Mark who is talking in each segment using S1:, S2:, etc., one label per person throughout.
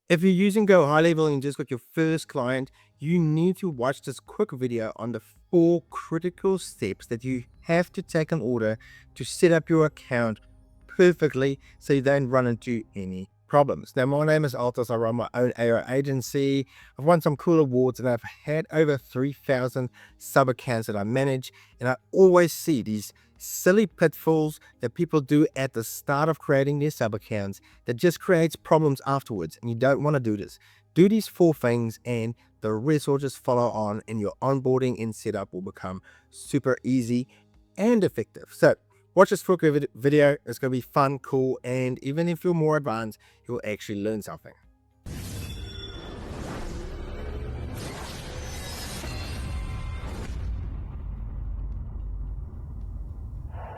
S1: If you're using GoHighLevel and you just got your first client, you need to watch this quick video on the 4 critical steps that you have to take in order to set up your account perfectly so you don't run into any problems. Now, my name is Altus. I run my own AI agency. I've won some cool awards and I've had over 3,000 sub accounts that I manage. And I always see these silly pitfalls that people do at the start of creating their sub accounts that just creates problems afterwards. And you don't want to do this. Do these 4 things and the rest will just follow on, and your onboarding and setup will become super easy and effective. So watch this quick video. It's going to be fun, cool, and even if you're more advanced, you'll actually learn something.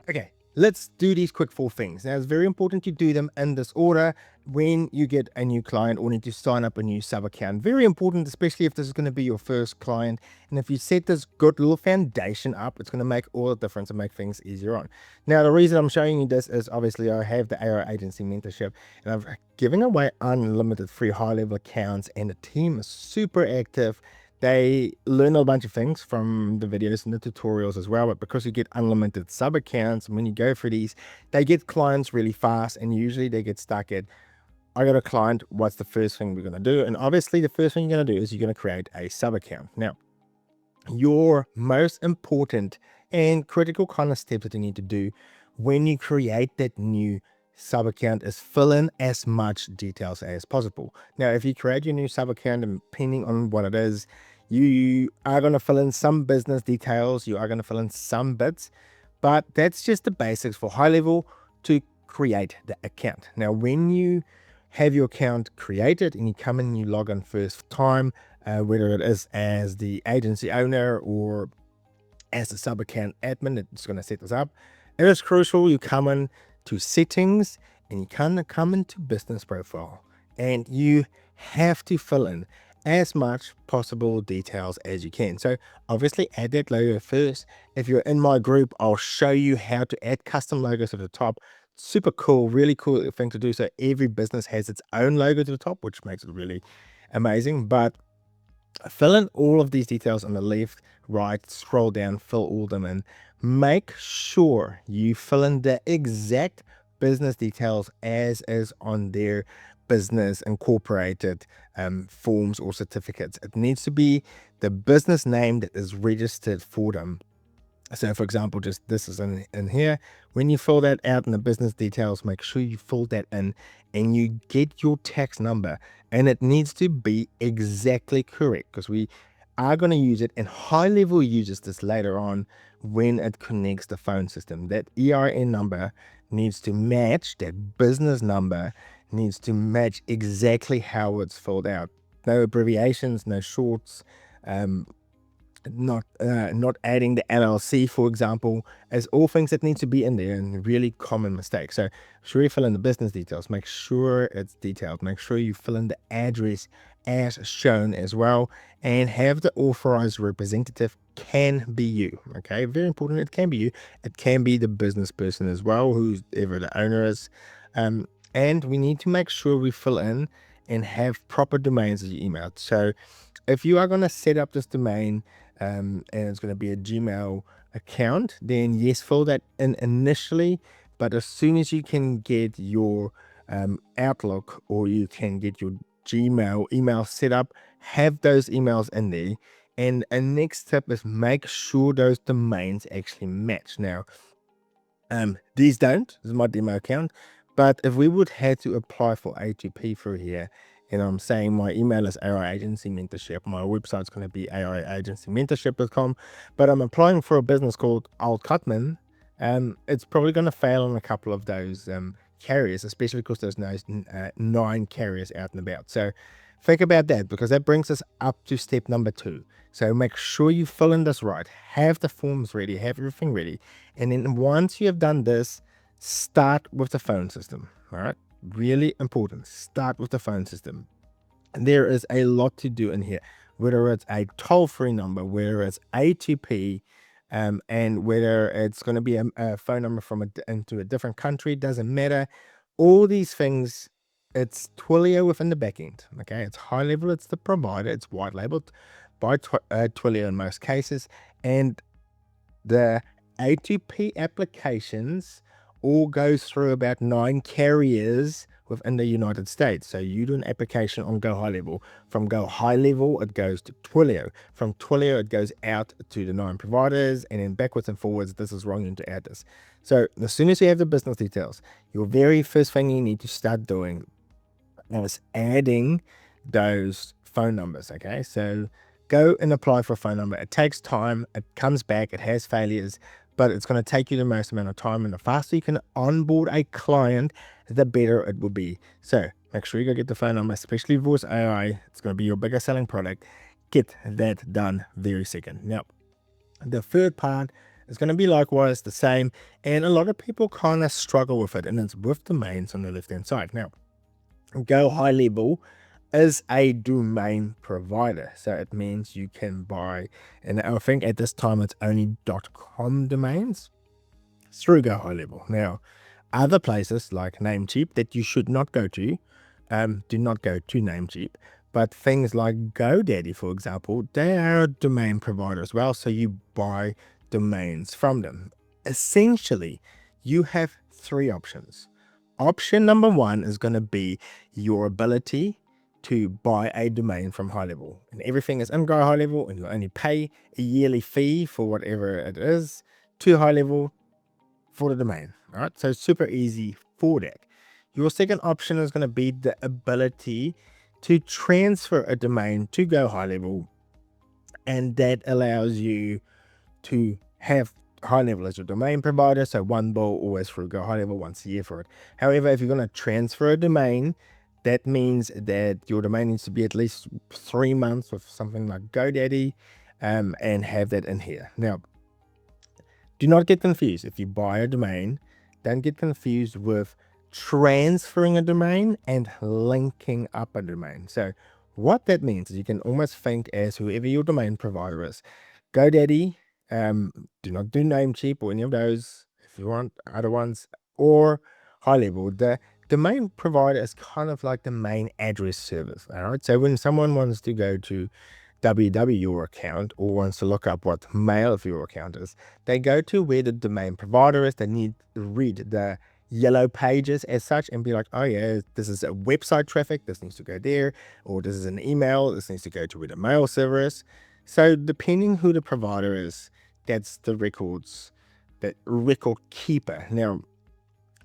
S1: Okay, let's do these quick 4 things. Now, it's very important to do them in this order when you get a new client or need to sign up a new sub account. Very important, especially if this is going to be your first client. And if you set this good little foundation up, it's going to make all the difference and make things easier on. Now, the reason I'm showing you this is obviously I have the AI agency mentorship and I'm giving away unlimited free HighLevel accounts, and the team is super active. They learn a bunch of things from the videos and the tutorials as well, but because you get unlimited sub accounts, and when you go for these, they get clients really fast, and usually they get stuck at, I got a client, what's the first thing we're going to do? And obviously the first thing you're going to do is you're going to create a sub account. Now, your most important and critical kind of steps that you need to do when you create that new sub account is fill in as much details as possible. Now, if you create your new sub account, and depending on what it is, you are going to fill in some business details, you are going to fill in some bits, but that's just the basics for HighLevel to create the account. Now, when you have your account created and you come in and you log in first time, whether it is as the agency owner or as the sub account admin that's going to set this up, it is crucial you come in to settings and you kind of come into business profile, and you have to fill in as much possible details as you can. So obviously add that logo first. If you're in my group, I'll show you how to add custom logos at the top. Super cool, really cool thing to do. So every business has its own logo to the top, which makes it really amazing. But fill in all of these details on the left, right, scroll down, fill all them in. Make sure you fill in the exact business details as is on their business incorporated forms or certificates. It needs to be the business name that is registered for them. So for example, just this is in here. When you fill that out in the business details, make sure you fill that in and you get your tax number, and it needs to be exactly correct because we are going to use it, and HighLevel uses this later on when it connects the phone system. That EIN number needs to match, that business number needs to match exactly how it's filled out. No abbreviations, no shorts, not adding the LLC, for example, as all things that need to be in there, and really common mistake. So sure you fill in the business details, make sure it's detailed, make sure you fill in the address as shown as well, and have the authorized representative can be you. Okay, very important, it can be you, it can be the business person as well, who's ever the owner is. And we need to make sure we fill in and have proper domains as your email. So if you are going to set up this domain and it's going to be a Gmail account, then yes, fill that in initially. But as soon as you can get your Outlook or you can get your Gmail email set up, have those emails in there. And a next step is make sure those domains actually match. Now, these don't. This is my demo account. But if we would have to apply for A2P through here, and I'm saying my email is AI Agency Mentorship, my website's going to be aiagencymentorship.com, but I'm applying for a business called Old Cutman, it's probably going to fail on a couple of those carriers, especially because there's no 9 carriers out and about. So think about that, because that brings us up to step number 2. So make sure you fill in this right, have the forms ready, have everything ready. And then once you have done this, start with the phone system. All right, really important. Start with the phone system. And there is a lot to do in here, whether it's a toll-free number, whether it's ATP, and whether it's going to be a phone number from into a different country, doesn't matter. All these things It's Twilio within the backend. Okay, it's HighLevel, it's the provider, it's white labeled by Twilio in most cases, and the A2P applications all goes through about 9 carriers within the United States. So you do an application on GoHighLevel. From GoHighLevel, it goes to Twilio. From Twilio, it goes out to the 9 providers, and then backwards and forwards, this is wrong into Altus. So as soon as you have the business details, your very first thing you need to start doing is adding those phone numbers. Okay, so go and apply for a phone number. It takes time, it comes back, it has failures, but it's going to take you the most amount of time, and the faster you can onboard a client, the better it will be. So make sure you go get the phone number, especially voice AI. It's going to be your biggest selling product. Get that done very second. Now, the third part is going to be likewise the same, and a lot of people kind of struggle with it, and it's with domains on the left hand side. Now, GoHighLevel is a domain provider, so it means you can buy, and I think at this time it's only .com domains through GoHighLevel. Now, other places like Namecheap that you should not go to, do not go to Namecheap, but things like GoDaddy, for example, they are a domain provider as well, so you buy domains from them. Essentially, you have 3 options. Option number 1 is going to be your ability to buy a domain from HighLevel, and everything is in GoHighLevel, and you only pay a yearly fee for whatever it is to HighLevel for the domain. All right, so super easy for that. Your second option is going to be the ability to transfer a domain to GoHighLevel, and that allows you to have HighLevel as your domain provider, so one bill always through GoHighLevel once a year for it. However, if you're going to transfer a domain, that means that your domain needs to be at least 3 months with something like GoDaddy, and have that in here. Now, do not get confused. If you buy a domain, don't get confused with transferring a domain and linking up a domain. So what that means is you can almost think as whoever your domain provider is. GoDaddy, do not do Namecheap or any of those if you want other ones, or HighLevel. The domain provider is kind of like the main address service. All right. So when someone wants to go to www your account or wants to look up what mail of your account is, they go to where the domain provider is. They need to read the yellow pages as such and be like, oh yeah, this is a website traffic, this needs to go there, or this is an email, this needs to go to where the mail server is. So depending who the provider is, that's the record keeper. Now,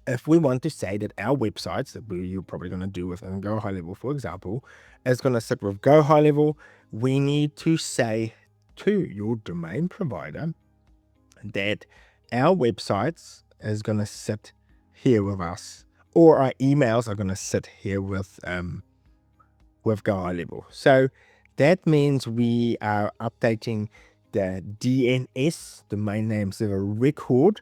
S1: if we want to say that our websites that you're probably going to do with GoHighLevel, for example, is going to sit with GoHighLevel, we need to say to your domain provider that our websites is going to sit here with us, or our emails are going to sit here with GoHighLevel. So that means we are updating the DNS, domain name server record,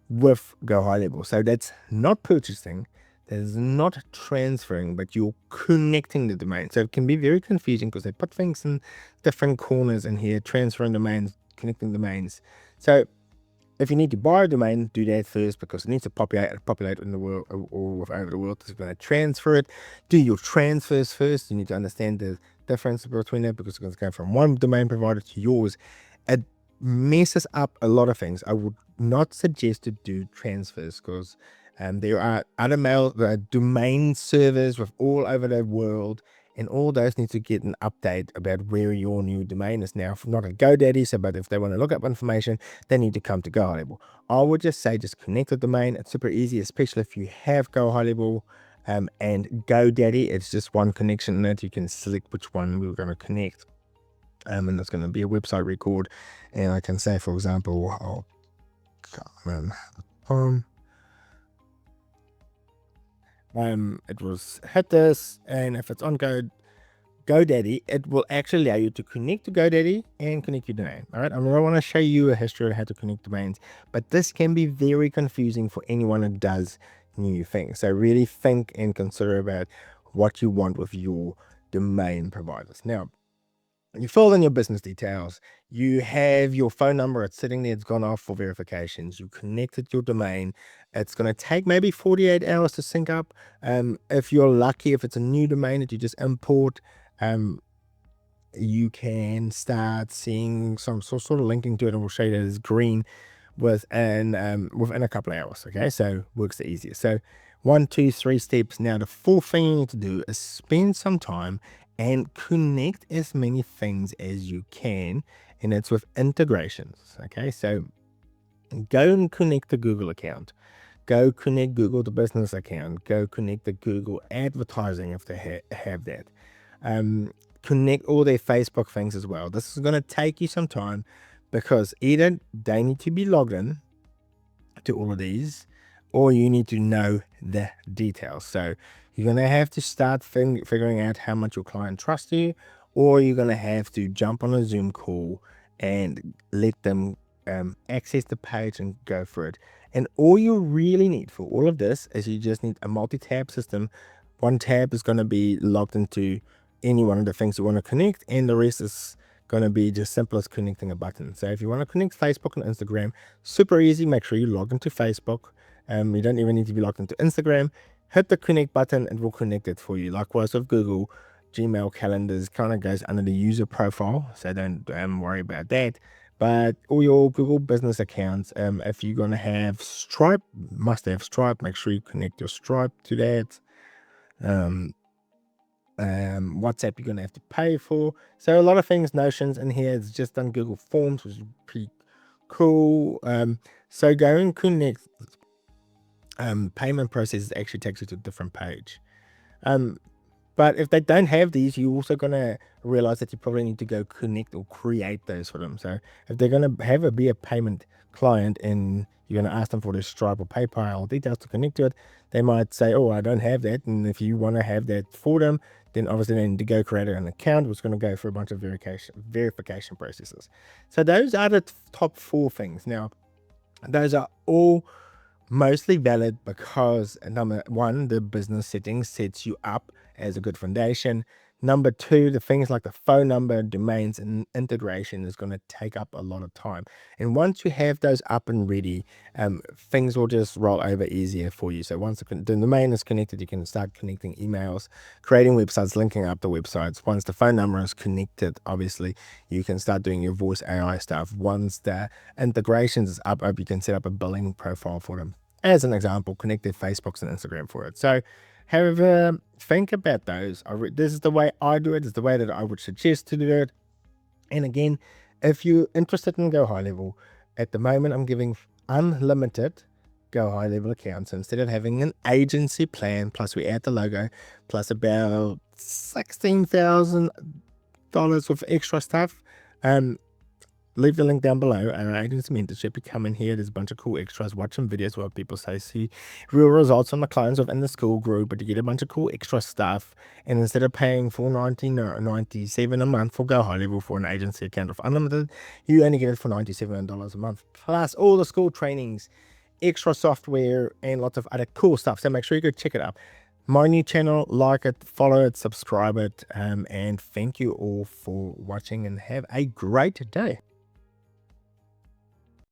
S1: with GoHighLevel. So that's not purchasing, that is not transferring, but you're connecting the domain. So it can be very confusing because they put things in different corners in here, transferring domains, connecting domains. So if you need to buy a domain, do that first because it needs to populate in the world or over the world. It's going to transfer it. Do your transfers first. You need to understand the difference between that because it's going to go from one domain provider to yours. It messes up a lot of things. I would not suggest to do transfers because there are other domain servers with all over the world, and all those need to get an update about where your new domain is now. Not at GoDaddy, so but if they want to look up information, they need to come to GoHighLevel. I would just say just connect the domain. It's super easy, especially if you have GoHighLevel and GoDaddy. It's just one connection in it. You can select which one we're going to connect. And that's going to be a website record, and I can say, for example, it was hit this, and if it's on GoDaddy, it will actually allow you to connect to GoDaddy and connect your domain. All right, I want to show you a history of how to connect domains, but this can be very confusing for anyone that does new things. So really think and consider about what you want with your domain providers. Now, You fill in your business details. You have your phone number. It's sitting there. It's gone off for verifications. You connected your domain. It's going to take maybe 48 hours to sync up. If you're lucky, if it's a new domain that you just import, you can start seeing some sort of linking to it, and we'll show you that it's green within a couple of hours. Okay, so works the easiest. So 1, 2, 3 steps. Now the fourth thing you need to do is spend some time and connect as many things as you can, and it's with integrations. Okay, so go and connect the Google account, go connect Google the business account, go connect the Google advertising if they have that. Connect all their Facebook things as well. This is going to take you some time, because either they need to be logged in to all of these, or you need to know the details. So you're going to have to start figuring out how much your client trusts you, or you're going to have to jump on a Zoom call and let them access the page and go for it. And all you really need for all of this is you just need a multi-tab system. One tab is going to be logged into any one of the things you want to connect, and the rest is going to be just simple as connecting a button. So if you want to connect Facebook and Instagram, super easy. Make sure you log into Facebook. You don't even need to be logged into Instagram. Hit the connect button, and we'll connect it for you. Likewise with Google, Gmail, calendars kind of goes under the user profile, so don't worry about that. But all your Google business accounts, if you're going to have Stripe, must have Stripe. Make sure you connect your Stripe to that. WhatsApp you're going to have to pay for. So a lot of things, Notions in here. It's just done Google Forms, which is pretty cool. So go and connect. Payment processes actually takes you to a different page. But if they don't have these, you're also going to realize that you probably need to go connect or create those for them. So if they're going to be a payment client and you're going to ask them for their Stripe or PayPal details to connect to it, they might say, oh, I don't have that. And if you want to have that for them, then obviously they need to go create an account, which is going to go through a bunch of verification processes. So those are the top 4 things. Now, those are all mostly valid because, number 1, the business settings sets you up as a good foundation. Number 2, the things like the phone number, domains, and integration is going to take up a lot of time. And once you have those up and ready, things will just roll over easier for you. So once the domain is connected, you can start connecting emails, creating websites, linking up the websites. Once the phone number is connected, obviously, you can start doing your voice AI stuff. Once the integrations is up, you can set up a billing profile for them. As an example, connect their Facebooks and Instagram for it. So however, think about those. This is the way I do it. It's the way that I would suggest to do it. And again, if you're interested in GoHighLevel, at the moment I'm giving unlimited GoHighLevel accounts. So instead of having an agency plan, plus we add the logo, plus about $16,000 with extra stuff, leave the link down below. Our agency mentorship, you come in here, there's a bunch of cool extras, watch some videos where people say see real results from the clients within the school group, but you get a bunch of cool extra stuff. And instead of paying $4.99 or $97 a month for GoHighLevel for an agency account of unlimited, you only get it for $97 a month, plus all the school trainings, extra software, and lots of other cool stuff. So make sure you go check it out. My new channel, like it, follow it, subscribe it, and thank you all for watching, and have a great day.